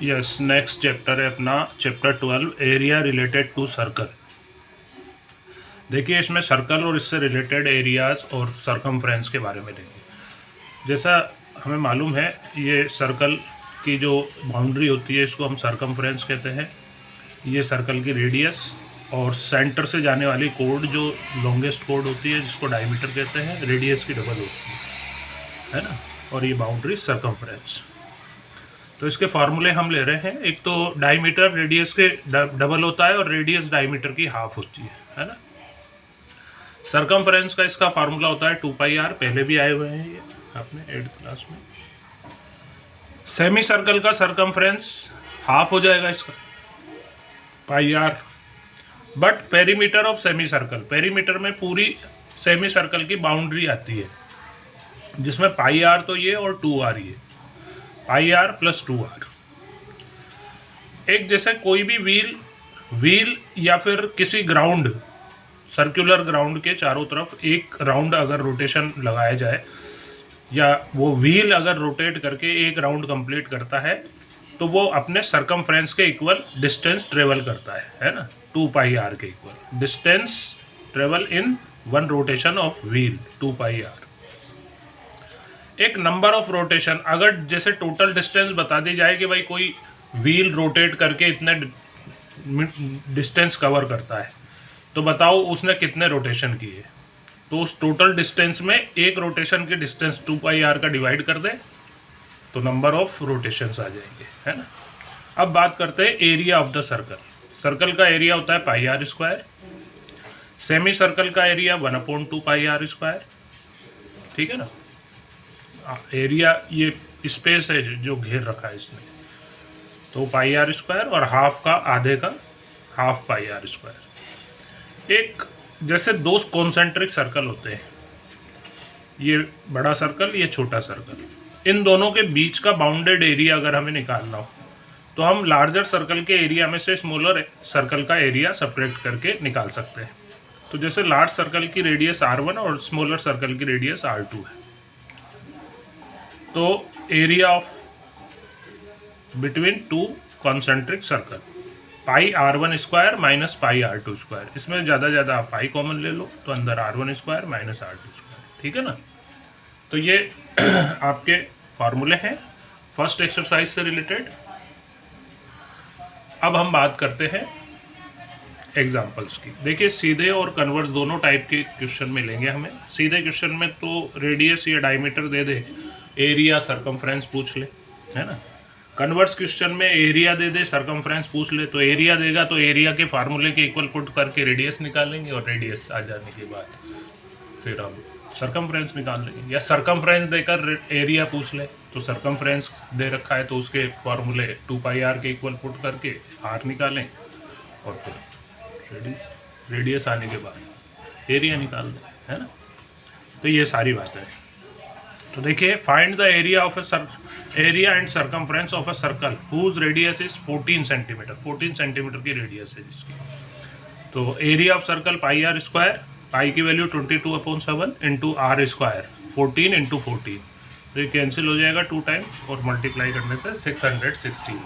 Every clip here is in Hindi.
यस, नेक्स्ट चैप्टर है अपना chapter 12 area related to circle. देखिए इसमें सर्कल और इससे रिलेटेड एरियाज और सरकमफ्रेंस के बारे में देखें। जैसा हमें मालूम है ये सर्कल की जो बाउंड्री होती है इसको हम सरकमफ्रेंस कहते हैं। ये सर्कल की रेडियस और सेंटर से जाने वाली कोड जो लॉन्गेस्ट कोड होती है जिसको डायमीटर कहते हैं, रेडियस की डबल होती है ना, और ये बाउंड्री सरकमफ्रेंस। तो इसके फार्मूले हम ले रहे हैं। एक तो डायमीटर रेडियस के डबल होता है और रेडियस डायमीटर की हाफ होती है ना। सरकमफ्रेंस का इसका फार्मूला होता है 2πr, पहले भी आए हुए हैं ये आपने 8th क्लास में। सेमी सर्कल का सरकमफ्रेंस हाफ हो जाएगा इसका πr, but perimeter of semi circle, perimeter में पूरी सेमी सर्कल की बाउंड्री आती है जिसमें πr तो ये और 2r ये, πr + 2r। एक जैसे कोई भी व्हील या फिर किसी ग्राउंड, सर्कुलर ग्राउंड के चारों तरफ एक राउंड अगर रोटेशन लगाया जाए या वो व्हील अगर रोटेट करके एक राउंड कंप्लीट करता है तो वो अपने सरकमफ्रेंस के इक्वल डिस्टेंस ट्रेवल करता है ना, 2πr के equal distance travel in one rotation of wheel 2πr। एक नंबर ऑफ रोटेशन, अगर जैसे टोटल डिस्टेंस बता दी जाए कि भाई कोई व्हील रोटेट करके इतने डिस्टेंस कवर करता है तो बताओ उसने कितने रोटेशन किए। तो उस टोटल डिस्टेंस में एक रोटेशन के डिस्टेंस 2πr का डिवाइड कर दे तो नंबर ऑफ रोटेशंस आ जाएंगे, है ना। अब बात करते हैं area of the circle. Circle का एरिया होता है πr²। सेमी सर्कल का एरिया 1/2πr²। ठीक है ना। एरिया ये स्पेस है जो घेर रखा है इसने, तो πr² और हाफ का आधे का हाफ πr²। एक जैसे दो कॉन्सेंट्रिक सर्कल होते हैं, ये बड़ा सर्कल ये छोटा सर्कल, इन दोनों के बीच का बाउंडेड एरिया अगर हमें निकालना हो तो हम लार्जर सर्कल के एरिया में से स्मॉलर सर्कल का एरिया सब्ट्रैक्ट करके निकाल सकते हैं। तो जैसे लार्ज सर्कल की रेडियस r1 और स्मॉलर सर्कल की रेडियस r2 है, तो area of between two concentric circle πr1² - πr2²। इसमें ज़्यादा आप पाई कॉमन ले लो तो अंदर r1² - r2²। ठीक है ना। तो ये आपके फार्मूले हैं फर्स्ट एक्सरसाइज से रिलेटेड। अब हम बात करते हैं एग्जाम्पल्स की। देखिए सीधे और कन्वर्स दोनों टाइप के क्वेश्चन मिलेंगे हमें। सीधे क्वेश्चन में तो रेडियस या डायमीटर दे दे, एरिया सरकमफ्रेंस पूछ ले, है ना। कन्वर्स क्वेश्चन में एरिया दे दे, सरकमफ्रेंस पूछ ले, तो एरिया देगा तो एरिया के फार्मूले के इक्वल पुट करके रेडियस निकालेंगे और रेडियस आ जाने के बाद फिर हम सरकमफ्रेंस निकाल लेंगे। या सरकमफ्रेंस देकर एरिया पूछ ले तो सरकमफ्रेंस दे रखा है तो उसके फार्मूले 2πr के इक्वल पुट करके r निकालें और फिर रेडियस आने के बाद एरिया निकाल दें, है ना। तो ये सारी बातें हैं। तो देखिए find the area of area and circumference of a circle whose radius is 14 centimetre. 14 centimetre की रेडियस है जिसकी। तो एरिया ऑफ सर्कल πr², पाई की वैल्यू 22/7 इंटू r², 14 × 14, तो ये कैंसिल हो जाएगा 2 टाइम और मल्टीप्लाई करने से 616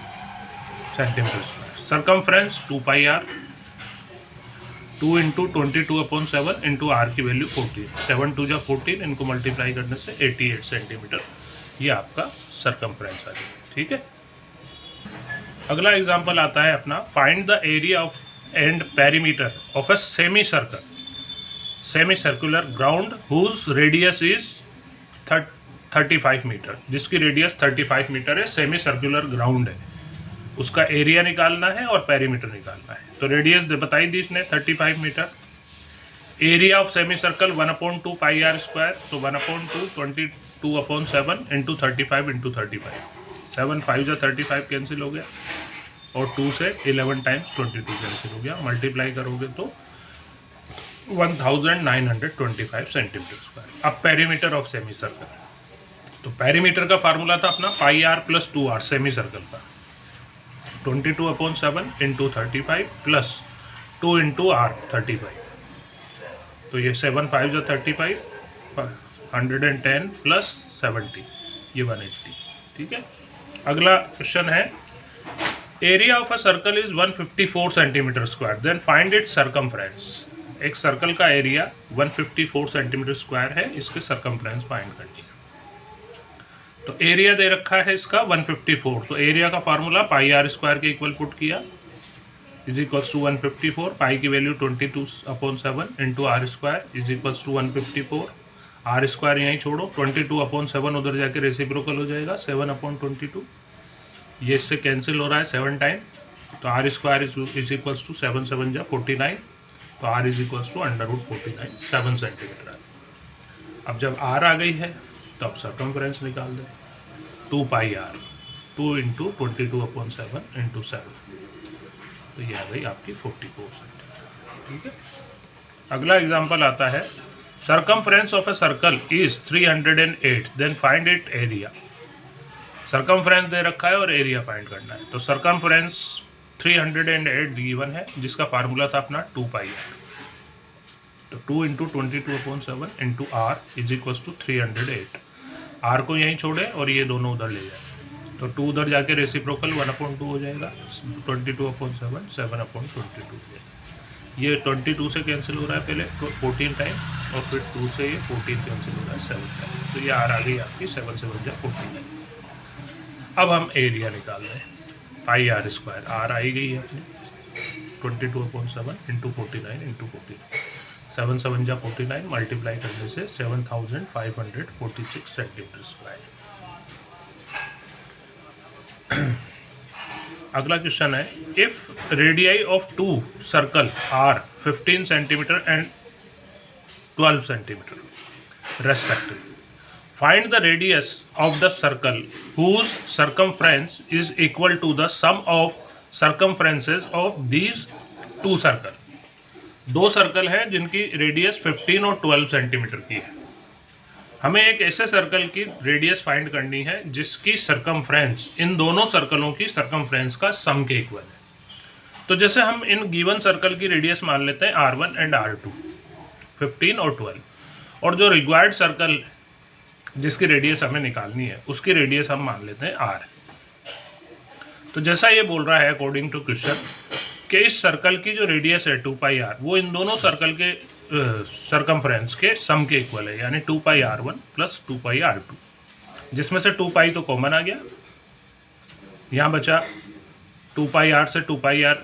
centimetre. Circumference 2πr, 2 × 22/7 into r की वैल्यू 14, 7 × 2 = 14, इनको मल्टीप्लाई करने से 88 सेंटीमीटर ये आपका सरकमफ्रेंस आ जाएगा। ठीक है। अगला एग्जांपल आता है अपना find the area of and perimeter of a semi circle, semi circular ground whose radius is 35 metre. जिसकी रेडियस 35 मीटर है, सेमी सर्कुलर ग्राउंड है, उसका एरिया निकालना है और पेरीमीटर निकालना है। तो रेडियस बताई दी इसने 35 metre. Area of semi circle 1/2πr², तो 1/2 22/7 इंटू 35 × 35, 7 × 5 = 35 कैंसिल हो गया और 2 से 11 टाइम्स 22 कैंसिल हो गया। मल्टीप्लाई करोगे तो 1925 सेंटीमीटर²। अब पेरीमीटर ऑफ सेमी सर्कल, तो पेरीमीटर का फार्मूला था अपना πr + 2r सेमी सर्कल का, 22/7 इंटू 35 प्लस 2 × r 35, तो ये 7 × 5 = 35, 110 + 70 ये 180। ठीक है। अगला क्वेश्चन है area of a circle is 154 centimetre square, then find it circumference. एक सर्कल का एरिया 154 सेंटीमीटर स्क्वायर है, इसके सरकमफ्रेंस फाइंड करनी है। तो एरिया दे रखा है इसका 154, तो एरिया का फार्मूला पाई आर स्क्वायर के इक्वल पुट किया, इज इक्वल्स टू 154, पाई की value 22/7 into r square is equals to 154, r square यहीं छोड़ो, 22/7 उधर जाके रेसिप्रोकल हो जाएगा 7/22, ये इससे कैंसिल हो रहा है 7 टाइम, तो r square is equals to 7/7 जा 49, तो r is equals to √49 7 centimetre. अब जब आर आ गई है तो अब सरकमफ्रेंस निकाल दें, 2 पाई आर, 2 इंटू 22/7 इंटू 7, तो ये आ गई आपकी 44 सेंटीमीटर। ठीक है, अगला एग्जाम्पल आता है, circumference of a circle is 308, then find it area. Circumference दे रखा है और एरिया फाइंड करना है, तो सरकमफ्रेंस 308 गिवन है, जिसका फार्मूला था अपना 2 पाई आर, तो 2 into 22/7 into r is equals to 308, r को यहीं छोड़े और ये दोनों उधर ले जाए, तो 2 उधर जाके रेसिप्रोकल 1/2 हो जाएगा, 22/7 7/22, ये 22 से कैंसिल हो रहा है पहले 14 टाइम, और फिर 2 से ये 14 कैंसिल हो रहा है 7 टाइम, तो ये आर आ गई आपकी 7/7 49। अब हम एरिया निकाल रहे हैं, पाई आर स्क्वायर, आर आई गई है अपनी 22/7 इंटू 49 इंटू 49, 7/7 49, मल्टीप्लाई करने से 7546 सेंटीमीटर स्क्वायर। अगला क्वेश्चन है, if radii of 2 circle are 15 centimetre and 12 centimetre respectively, find the radius of the circle whose circumference is equal to the sum of circumferences of these 2 circle. 2 circle हैं जिनकी रेडियस 15 और 12 सेंटीमीटर की है। हमें एक ऐसे सर्कल की रेडियस फाइंड करनी है जिसकी सरकमफ्रेंस इन दोनों सर्कलों की सरकमफ्रेंस का सम के इक्वल है। तो जैसे हम इन गिवन सर्कल की रेडियस मान लेते हैं R1 एंड R2, 15 और 12, और जो रिक्वायर्ड सर्कल जिसकी रेडियस हमें निकालनी है उसकी रेडियस हम मान लेते हैं R। तो जैसा ये बोल रहा है अकॉर्डिंग टू क्वेश्चन कि इस सर्कल की जो रेडियस है 2 पाई आर, वो इन दोनों सर्कल के सरकमफ्रेंस के सम के इक्वल है, यानी 2 पाई R1 प्लस 2 पाई R2, जिसमें से 2 पाई तो कॉमन आ गया, यहाँ बचा 2 पाई R से 2 पाई R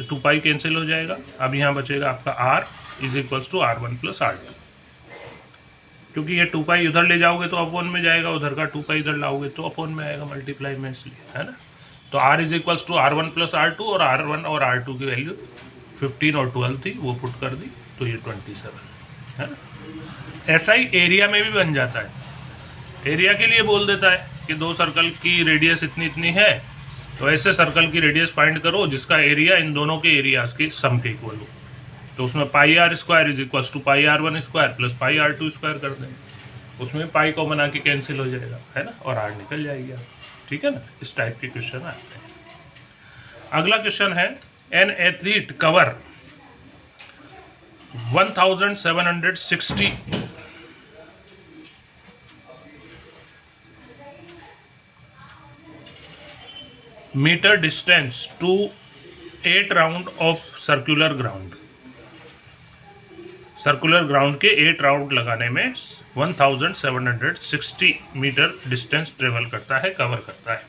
2 पाई कैंसिल हो जाएगा, अब यहाँ बचेगा आपका R is equals to R1 plus R2, क्योंकि ये 2 पाई उधर ले जाओगे तो अपोन में जाएगा, उधर का 2 पाई इधर लाओगे तो अपोन में आएगा मल्टीप्लाई में, इसलिए है ना। तो R is equals to R1 plus R2, और R1 और R2 की वैल्यू 15 और 12 थी, वो पुट कर दी, तो ये 27 है ना। ऐसा ही एरिया में भी बन जाता है, एरिया के लिए बोल देता है कि 2 सर्कल की रेडियस इतनी इतनी है, तो ऐसे सर्कल की रेडियस फाइंड करो जिसका एरिया इन दोनों के एरियाज के सम के इक्वल हो, तो उसमें pi r square is equals to pi R1 square plus pi R2 square कर दें, उसमें पाई को बना के कैंसिल हो जाएगा, है ना, और आर निकल जाएगी। ठीक है ना, इस टाइप के क्वेश्चन आते हैं। अगला क्वेश्चन है, an athlete cover 1760 metre distance to 8 round of circular ground. Circular ground के 8 राउंड लगाने में 1760 मीटर डिस्टेंस ट्रेवल करता है, कवर करता है।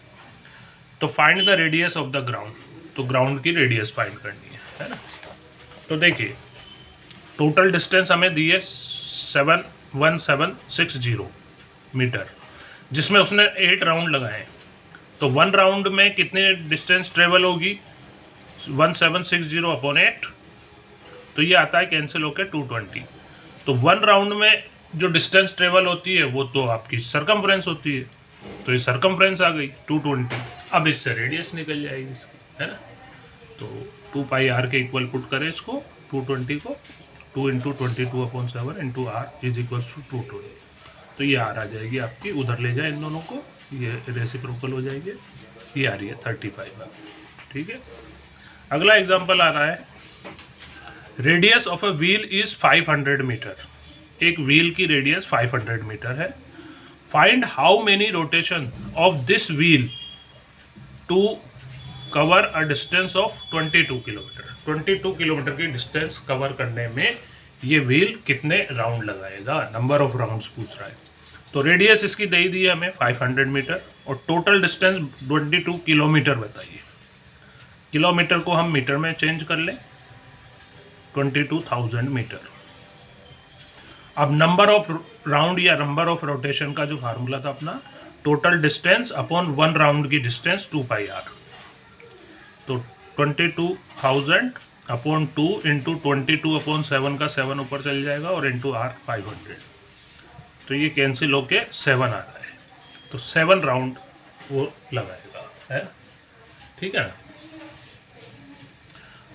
तो find the radius of the ground, तो ग्राउंड की रेडियस फाइंड करनी है ना। तो देखिए टोटल डिस्टेंस हमें दी है 1760 मीटर, जिसमें उसने 8 राउंड लगाए, तो 1 राउंड में कितने डिस्टेंस ट्रेवल होगी, 1760 अपॉन 8, तो ये आता है कैंसिल होकर 220। तो 1 राउंड में जो डिस्टेंस ट्रेवल होती है वो तो आपकी सरकमफ्रेंस होती है, तो ये सरकमफ्रेंस आ गई 220। अब इससे रेडियस निकल जाएगी इसकी, है ना। तो 2 पाई आर के इक्वल पुट करें इसको 220 को, 2 into 22/7 into r is equals to 220, तो ये आर आ जाएगी आपकी, उधर ले जाए इन दोनों को, ये रेसिप्रोकल हो जाएगी, ये आ रही है 35 आर। ठीक है, अगला एग्जाम्पल आ रहा है, radius of a wheel is 500 metre, एक व्हील की रेडियस 500 मीटर है। Find how many rotation of this wheel to cover a distance of 22 kilometre. 22 kilometre की डिस्टेंस कवर करने में ये व्हील कितने राउंड लगाएगा, नंबर ऑफ राउंड्स पूछ रहा है। तो रेडियस इसकी दे दी है हमें 500 मीटर और टोटल डिस्टेंस 22 किलोमीटर बताइए। किलोमीटर को हम मीटर में चेंज कर लें, 22,000 मीटर। अब नंबर ऑफ राउंड या नंबर ऑफ रोटेशन का जो फार्मूला था अपना, टोटल डिस्टेंस अपॉन 1 राउंड की डिस्टेंस 2πr। तो 22,000 अपॉन 2 इंटू 22/7 का 7 ऊपर चल जाएगा और इंटू r 500। तो ये कैंसिल होके 7 आ रहा है, तो 7 राउंड वो लगाएगा, है ठीक है ना।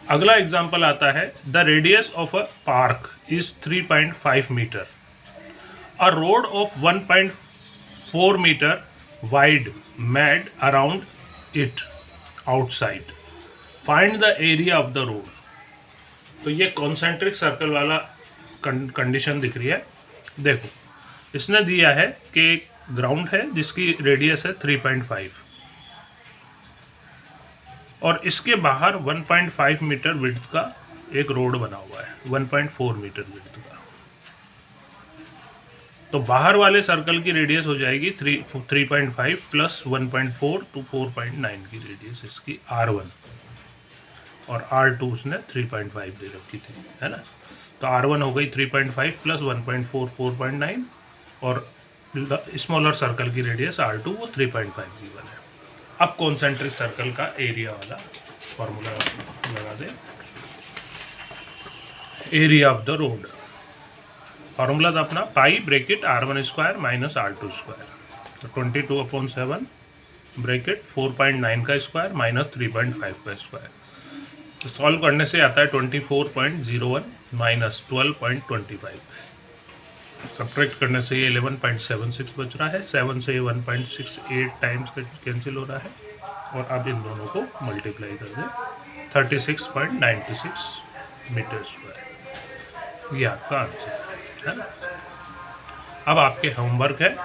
अगला एग्जाम्पल आता है, the radius of a park is 3.5 metre, a road of 1.4 metre wide made around it outside, find the area of the road. तो ये कॉन्सेंट्रिक सर्कल वाला कंडीशन दिख रही है। देखो इसने दिया है कि ग्राउंड है जिसकी रेडियस है 3.5 और इसके बाहर 1.5 मीटर विड्थ का एक रोड बना हुआ है, 1.4 मीटर विड्थ का। तो बाहर वाले सर्कल की रेडियस हो जाएगी 3.5 प्लस 1.4 तो 4.9 की रेडियस इसकी R1 और R2 उसने 3.5 दे रखी थी, है ना। तो R1 हो गई 3.5 प्लस 1.4 4.9 और स्मॉलर सर्कल की रेडियस R2 वो 3.5 की है। अब कॉन्सेंट्रिक सर्कल का एरिया वाला फॉर्मूला लगा दे। Area of the road formula था अपना pi bracket R1 square minus R2 square, तो 22/7 ब्रैकेट 4.9 का स्क्वायर माइनस 3.5 का स्क्वायर। तो सॉल्व करने से आता है 24.01 माइनस 12.25। सब्ट्रैक्ट करने से ये 11.76 बच रहा है। 7 से 1.68 टाइम्स कैंसिल हो रहा है और अब इन दोनों को मल्टीप्लाई कर दें, 36.96 मीटर स्क्वायर। ये आपका आंसर है ना। अब आपके होमवर्क है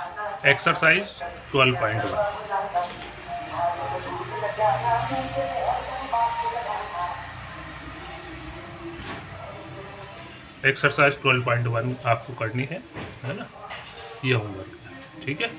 एक्सरसाइज 12.1। एक्सरसाइज 12.1 आपको करनी है ना। ये होमवर्क है, ठीक है।